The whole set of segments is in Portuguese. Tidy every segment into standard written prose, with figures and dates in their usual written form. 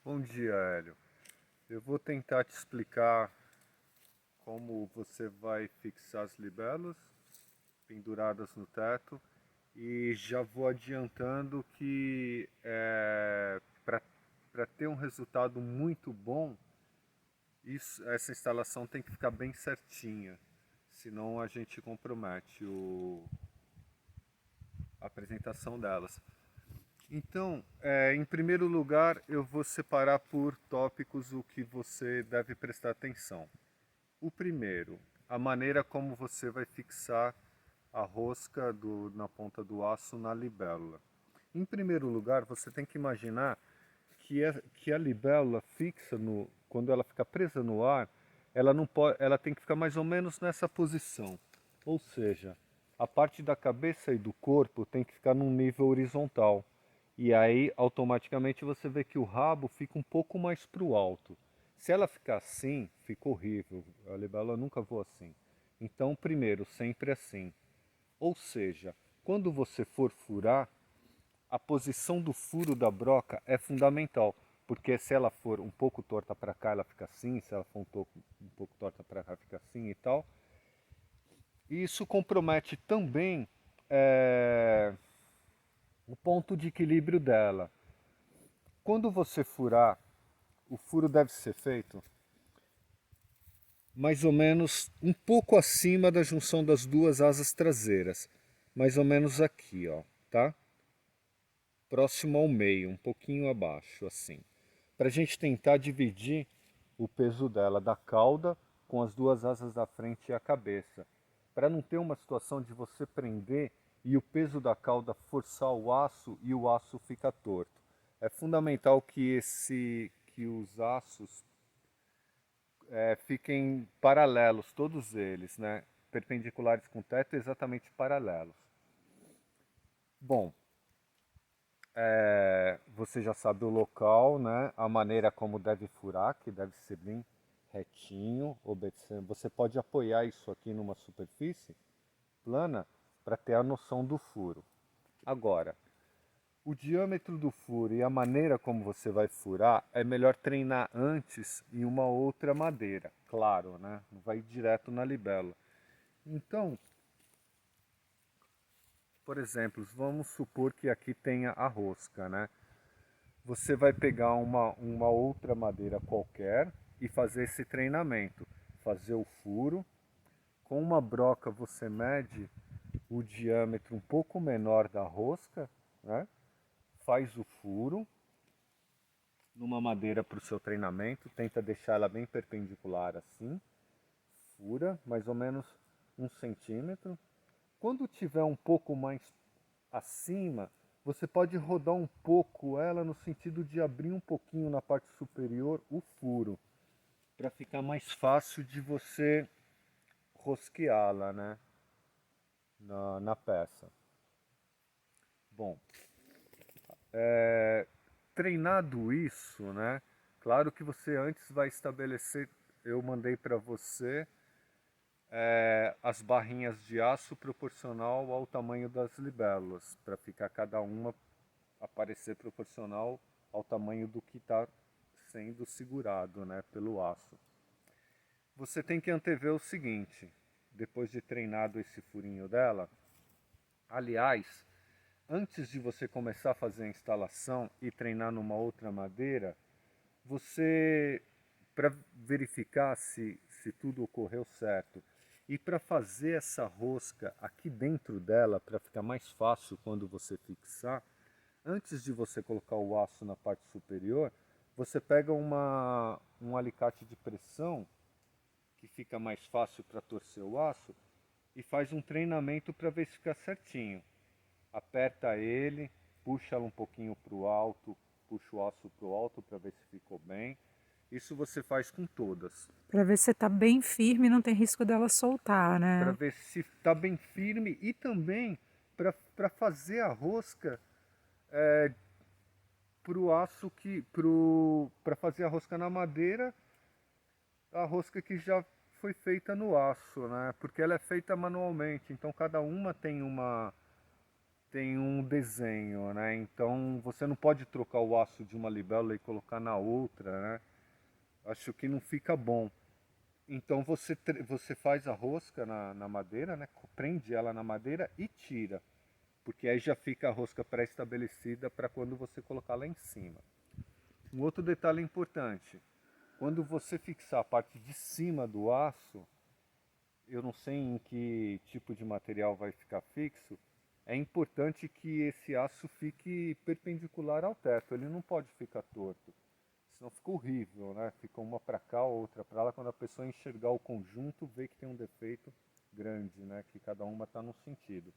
Bom dia, Hélio. Eu vou tentar te explicar como você vai fixar as libelos penduradas no teto e já vou adiantando que para ter um resultado muito bom, essa instalação tem que ficar bem certinha, senão a gente compromete a apresentação delas. Então, em primeiro lugar, eu vou separar por tópicos o que você deve prestar atenção. O primeiro, a maneira como você vai fixar a rosca na ponta do aço na libélula. Em primeiro lugar, você tem que imaginar que a libélula fixa quando ela fica presa no ar, ela não pode, ela tem que ficar mais ou menos nessa posição. Ou seja, a parte da cabeça e do corpo tem que ficar num nível horizontal. E aí, automaticamente, você vê que o rabo fica um pouco mais para o alto. Se ela ficar assim, fica horrível. A libélula nunca voa assim. Então, primeiro, sempre assim. Ou seja, quando você for furar, a posição do furo da broca é fundamental, porque se ela for um pouco torta para cá, ela fica assim, se ela for um pouco torta para cá, fica assim e tal. E isso compromete também é, o ponto de equilíbrio dela. Quando você furar, o furo deve ser feito mais ou menos um pouco acima da junção das duas asas traseiras, mais ou menos aqui, ó, tá? Próximo ao meio, um pouquinho abaixo, assim. Para a gente tentar dividir o peso dela da cauda com as duas asas da frente e a cabeça. Para não ter uma situação de você prender e o peso da cauda forçar o aço e o aço fica torto. É fundamental que os aços fiquem paralelos, todos eles, né? Perpendiculares com o teto, exatamente paralelos. Bom, você já sabe o local, né? A maneira como deve furar, que deve ser bem retinho, obedecendo. Você pode apoiar isso aqui numa superfície plana para ter a noção do furo. Agora, o diâmetro do furo e a maneira como você vai furar é melhor treinar antes em uma outra madeira, claro, né? Não vai direto na libélula. Então, por exemplo, vamos supor que aqui tenha a rosca, né? Você vai pegar uma outra madeira qualquer e fazer esse treinamento. Fazer o furo. Com uma broca você mede o diâmetro um pouco menor da rosca, né? Faz o furo numa madeira para o seu treinamento. Tenta deixar ela bem perpendicular assim. Fura mais ou menos 1 centímetro. Quando tiver um pouco mais acima, você pode rodar um pouco ela no sentido de abrir um pouquinho na parte superior o furo, para ficar mais fácil de você rosqueá-la, né, na peça. Bom, treinado isso, né, claro que você antes vai estabelecer, eu mandei para você as barrinhas de aço proporcional ao tamanho das libélulas, para ficar cada uma aparecer proporcional ao tamanho do que está sendo segurado, né, pelo aço. Você tem que antever o seguinte, depois de treinado esse furinho dela, aliás, antes de você começar a fazer a instalação e treinar numa outra madeira, você, para verificar se tudo ocorreu certo, e para fazer essa rosca aqui dentro dela, para ficar mais fácil quando você fixar, antes de você colocar o aço na parte superior, você pega um alicate de pressão, que fica mais fácil para torcer o aço, e faz um treinamento para ver se fica certinho. Aperta ele, puxa ela um pouquinho para o alto, puxa o aço para o alto para ver se ficou bem. Isso você faz com todas, Para ver se está bem firme e não tem risco dela soltar, para né. ver se está bem firme e também para fazer a rosca pro aço para fazer a rosca na madeira, a rosca que já foi feita no aço, né? Porque ela é feita manualmente, então cada uma tem um desenho, né? Então você não pode trocar o aço de uma libélula e colocar na outra, né? Acho que não fica bom. Então você faz a rosca na madeira, né? Prende ela na madeira e tira, porque aí já fica a rosca pré-estabelecida para quando você colocar lá em cima. Um outro detalhe importante, quando você fixar a parte de cima do aço, eu não sei em que tipo de material vai ficar fixo, é importante que esse aço fique perpendicular ao teto, ele não pode ficar torto, senão fica horrível, né? Fica uma para cá, outra para lá, quando a pessoa enxergar o conjunto, vê que tem um defeito grande, né? Que cada uma está num sentido.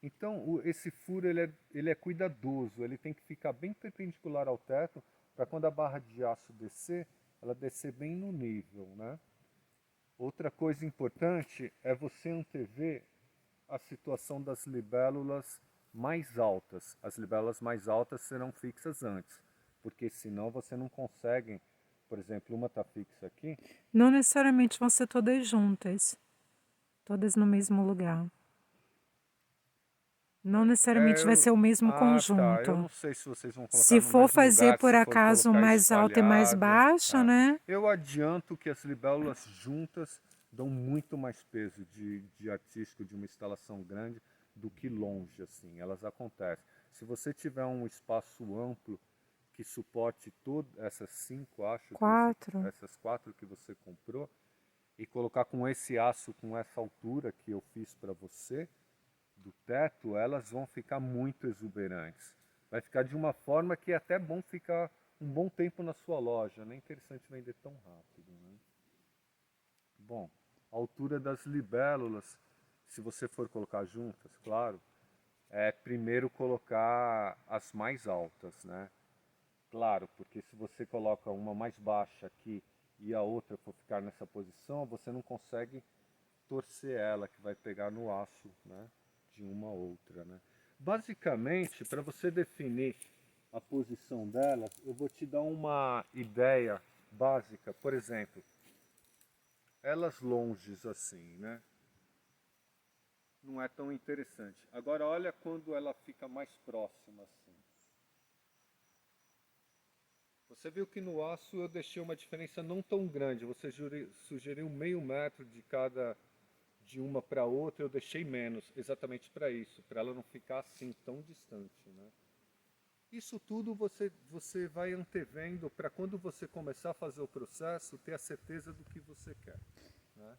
Então, esse furo ele é cuidadoso, ele tem que ficar bem perpendicular ao teto, para quando a barra de aço descer, ela descer bem no nível, né? Outra coisa importante é você antever a situação das libélulas mais altas. As libélulas mais altas serão fixas antes, porque senão você não consegue, por exemplo, uma está fixa aqui. Não necessariamente vão ser todas juntas, todas no mesmo lugar. Não necessariamente vai ser o mesmo Tá, eu conjunto. não sei se vocês vão colocar Se no for mesmo fazer lugar, por se for acaso colocar mais alta e mais espalhado. baixa, né? Eu adianto que as libélulas juntas dão muito mais peso de artístico de uma instalação grande do que longe, assim, elas acontecem. Se você tiver um espaço amplo que suporte todas essas cinco, acho que Quatro. essas quatro que você comprou, e colocar com esse aço, com essa altura que eu fiz para você, do teto, elas vão ficar muito exuberantes. Vai ficar de uma forma que é até bom ficar um bom tempo na sua loja, não é interessante vender tão rápido, né? Bom, a altura das libélulas, se você for colocar juntas, claro, é primeiro colocar as mais altas, né? Claro, porque se você coloca uma mais baixa aqui e a outra for ficar nessa posição, você não consegue torcer ela, que vai pegar no aço, né? De uma a outra, né? Basicamente, para você definir a posição delas, eu vou te dar uma ideia básica. Por exemplo, elas longes assim, né? Não é tão interessante. Agora olha quando ela fica mais próxima assim. Você viu que no aço eu deixei uma diferença não tão grande. Você sugeriu meio metro de cada, de uma para outra, eu deixei menos, exatamente para isso, para ela não ficar assim tão distante, né? Isso tudo você vai antevendo para quando você começar a fazer o processo, ter a certeza do que você quer, né?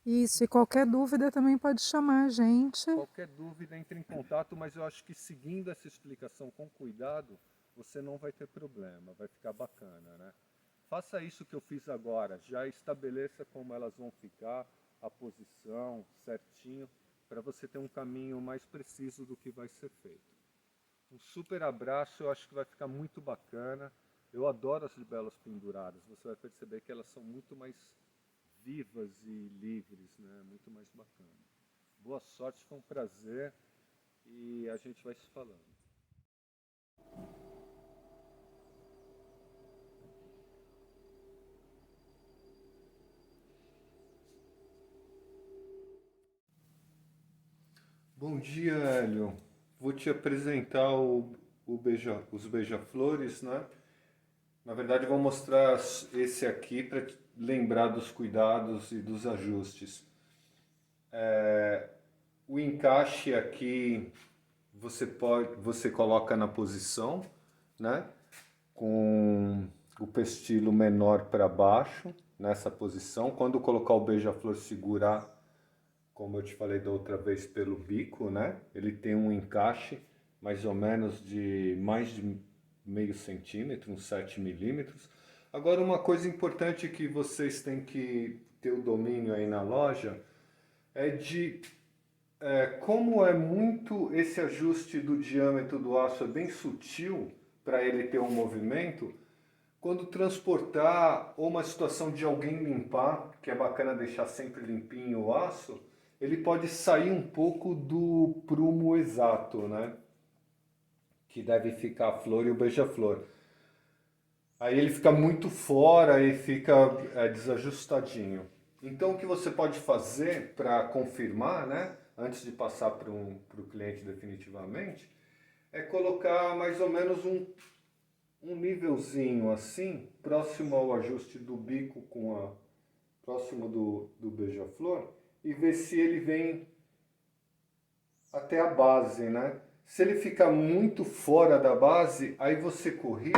Isso, e qualquer dúvida também pode chamar a gente. Qualquer dúvida, entre em contato, mas eu acho que seguindo essa explicação com cuidado, você não vai ter problema, vai ficar bacana, né? Faça isso que eu fiz agora, já estabeleça como elas vão ficar, a posição certinho, para você ter um caminho mais preciso do que vai ser feito. Um super abraço, eu acho que vai ficar muito bacana. Eu adoro as libélulas penduradas, você vai perceber que elas são muito mais vivas e livres, né? Muito mais bacana. Boa sorte, foi um prazer e a gente vai se falando. Bom dia, Hélio. Vou te apresentar os beija-flores, né? Na verdade, vou mostrar esse aqui para lembrar dos cuidados e dos ajustes. O encaixe aqui você coloca na posição, né? Com o pestilo menor para baixo, nessa posição. Quando colocar o beija-flor, segurar, como eu te falei da outra vez, pelo bico, né? Ele tem um encaixe mais ou menos de mais de meio centímetro, uns 7 milímetros. Agora, uma coisa importante que vocês têm que ter o domínio aí na loja é de como é muito esse ajuste do diâmetro do aço é bem sutil para ele ter um movimento. Quando transportar ou uma situação de alguém limpar, que é bacana deixar sempre limpinho o aço, ele pode sair um pouco do prumo exato, né? Que deve ficar a flor e o beija-flor. Aí ele fica muito fora e fica desajustadinho. Então o que você pode fazer para confirmar, né? antes de passar para o cliente definitivamente, é colocar mais ou menos um nívelzinho assim, próximo ao ajuste do bico próximo do beija-flor, e ver se ele vem até a base, né? Se ele ficar muito fora da base, aí você corrige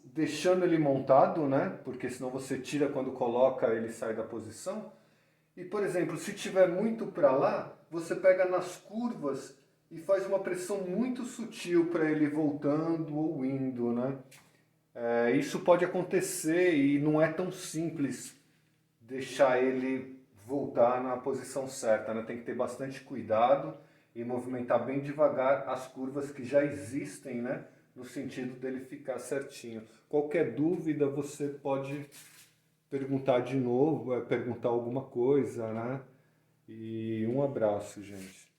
deixando ele montado, né? Porque senão você tira quando coloca, ele sai da posição. E, por exemplo, se tiver muito para lá, você pega nas curvas e faz uma pressão muito sutil para ele voltando ou indo, né? Isso pode acontecer e não é tão simples deixar ele voltar na posição certa, né? Tem que ter bastante cuidado e movimentar bem devagar as curvas que já existem, né? No sentido dele ficar certinho. Qualquer dúvida você pode perguntar de novo, perguntar alguma coisa, né? E um abraço, gente.